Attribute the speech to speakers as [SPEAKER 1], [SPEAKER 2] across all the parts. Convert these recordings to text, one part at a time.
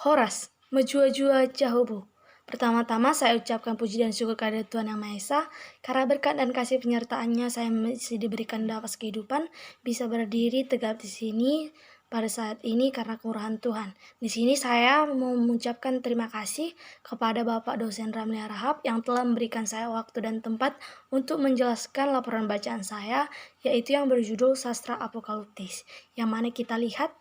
[SPEAKER 1] Horas, Mejua-jua Jahubu. Pertama-tama saya ucapkan puji dan syukur kepada Tuhan Yang Maha Esa, karena berkat dan kasih penyertaan-Nya saya masih diberikan nafas kehidupan, bisa berdiri tegak di sini pada saat ini karena kemurahan Tuhan. Di sini saya mau mengucapkan terima kasih kepada Bapak dosen Ramli Harahap yang telah memberikan saya waktu dan tempat untuk menjelaskan laporan bacaan saya, yaitu yang berjudul Sastra Apokaliptis, yang mana kita lihat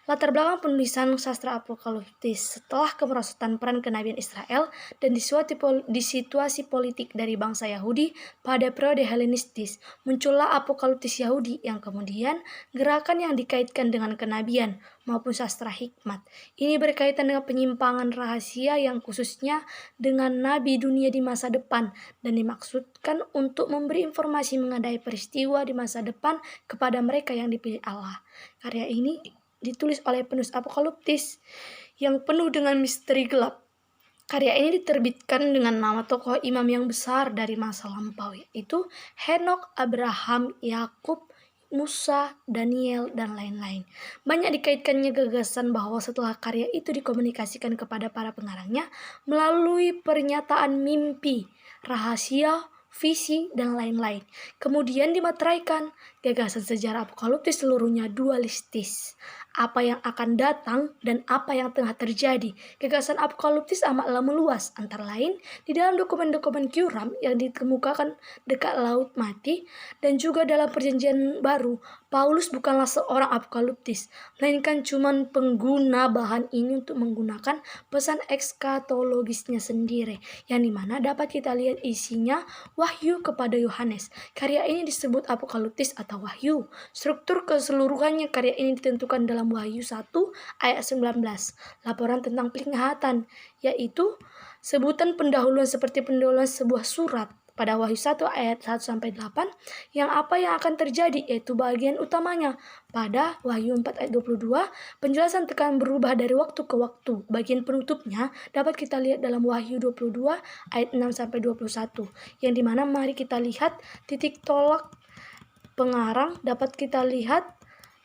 [SPEAKER 1] latar belakang penulisan sastra apokaliptis setelah kemerosotan peran kenabian Israel dan di situasi politik dari bangsa Yahudi pada periode Helenistis, muncullah apokaliptis Yahudi yang kemudian gerakan yang dikaitkan dengan kenabian maupun sastra hikmat. Ini berkaitan dengan penyimpangan rahasia yang khususnya dengan nabi dunia di masa depan dan dimaksudkan untuk memberi informasi mengenai peristiwa di masa depan kepada mereka yang dipilih Allah. Karya ini ditulis oleh penulis apokaliptis yang penuh dengan misteri gelap. Karya ini diterbitkan dengan nama tokoh imam yang besar dari masa lampau, yaitu Henokh, Abraham, Yakub, Musa, Daniel, dan lain-lain. Banyak dikaitkannya gagasan bahwa setelah karya itu dikomunikasikan kepada para pengarangnya melalui pernyataan mimpi, rahasia, visi, dan lain-lain. Kemudian dimateraikan. Gagasan sejarah apokaliptis seluruhnya dualistis. Apa yang akan datang dan apa yang tengah terjadi. Gagasan apokaliptis amatlah meluas, antara lain di dalam dokumen-dokumen Qumran yang ditemukan dekat Laut Mati dan juga dalam Perjanjian Baru. Paulus bukanlah seorang apokaliptis, melainkan cuma pengguna bahan ini untuk menggunakan pesan ekskatologisnya sendiri, yang dimana dapat kita lihat isinya wahyu kepada Yohanes. Karya ini disebut apokaliptis atau wahyu. Struktur keseluruhannya karya ini ditentukan dalam Wahyu 1 ayat 19. Laporan tentang penglihatan, yaitu sebutan pendahuluan seperti pendahuluan sebuah surat pada Wahyu 1 ayat 1-8, yang apa yang akan terjadi, yaitu bagian utamanya. Pada Wahyu 4 ayat 22, penjelasan akan berubah dari waktu ke waktu. Bagian penutupnya dapat kita lihat dalam Wahyu 22 ayat 6-21, yang dimana mari kita lihat titik tolak pengarang. Dapat kita lihat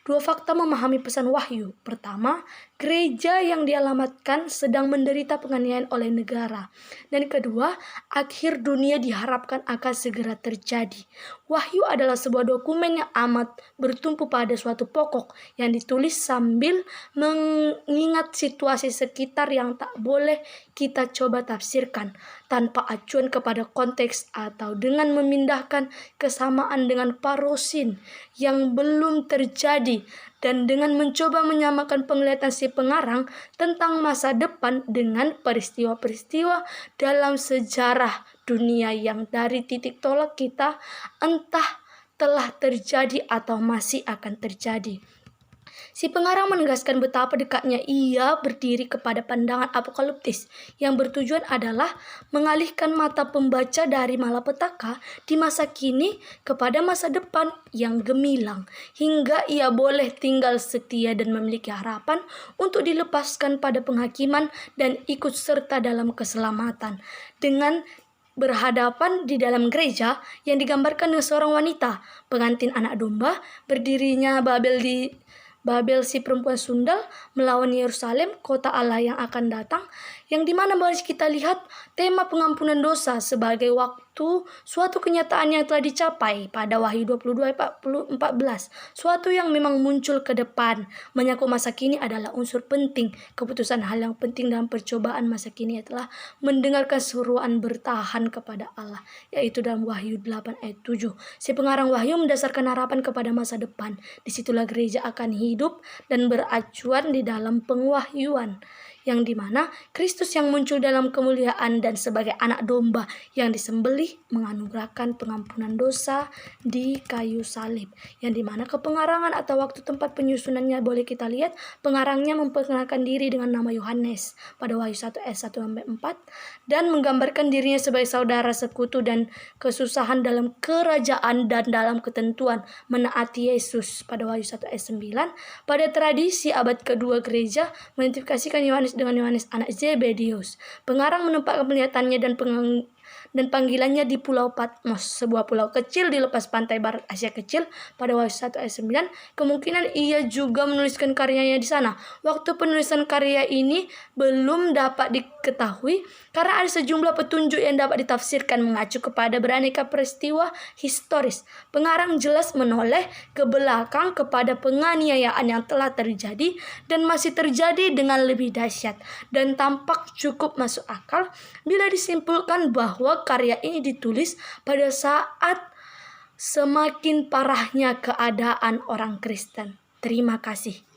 [SPEAKER 1] dua fakta memahami pesan wahyu. Pertama, gereja yang dialamatkan sedang menderita penganiayaan oleh negara. Dan kedua, akhir dunia diharapkan akan segera terjadi. Wahyu adalah sebuah dokumen yang amat bertumpu pada suatu pokok yang ditulis sambil mengingat situasi sekitar yang tak boleh kita coba tafsirkan tanpa acuan kepada konteks atau dengan memindahkan kesamaan dengan parosin yang belum terjadi dan dengan mencoba menyamakan penglihatan si pengarang tentang masa depan dengan peristiwa-peristiwa dalam sejarah dunia yang dari titik tolak kita entah telah terjadi atau masih akan terjadi. Si pengarang menegaskan betapa dekatnya ia berdiri kepada pandangan apokaliptis yang bertujuan adalah mengalihkan mata pembaca dari malapetaka di masa kini kepada masa depan yang gemilang, hingga ia boleh tinggal setia dan memiliki harapan untuk dilepaskan pada penghakiman dan ikut serta dalam keselamatan. Dengan berhadapan di dalam gereja yang digambarkan dengan seorang wanita, pengantin anak domba, berdirinya Babel si perempuan sundal melawan Yerusalem, kota Allah yang akan datang, yang dimana mari kita lihat tema pengampunan dosa sebagai suatu kenyataan yang telah dicapai pada Wahyu 22 ayat 14. Suatu yang memang muncul ke depan. Menyangkut masa kini adalah unsur penting. Keputusan hal yang penting dalam percobaan masa kini adalah mendengarkan seruan bertahan kepada Allah, yaitu dalam Wahyu 8 ayat 7. Si pengarang Wahyu mendasarkan harapan kepada masa depan. Disitulah gereja akan hidup dan beracuan di dalam pengwahyuan, yang dimana Kristus yang muncul dalam kemuliaan dan sebagai anak domba yang disembelih menganugerahkan pengampunan dosa di kayu salib, yang dimana kepengarangan atau waktu tempat penyusunannya boleh kita lihat pengarangnya memperkenalkan diri dengan nama Yohanes pada Wahyu 1 ayat 1-4 dan menggambarkan dirinya sebagai saudara sekutu dan kesusahan dalam kerajaan dan dalam ketentuan menaati Yesus pada Wahyu 1 ayat 9. Pada tradisi abad kedua gereja menidentifikasikan Yohanes dengan Yohanes anak Zebedius. Pengarang menempatkan penglihatannya dan panggilannya di Pulau Patmos, sebuah pulau kecil di lepas pantai barat Asia Kecil pada Wahyu 1 ayat 9. Kemungkinan ia juga menuliskan karyanya di sana. Waktu penulisan karya ini belum dapat diketahui karena ada sejumlah petunjuk yang dapat ditafsirkan mengacu kepada beraneka peristiwa historis. Pengarang jelas menoleh ke belakang kepada penganiayaan yang telah terjadi dan masih terjadi dengan lebih dahsyat, dan tampak cukup masuk akal bila disimpulkan bahwa karya ini ditulis pada saat semakin parahnya keadaan orang Kristen. Terima kasih.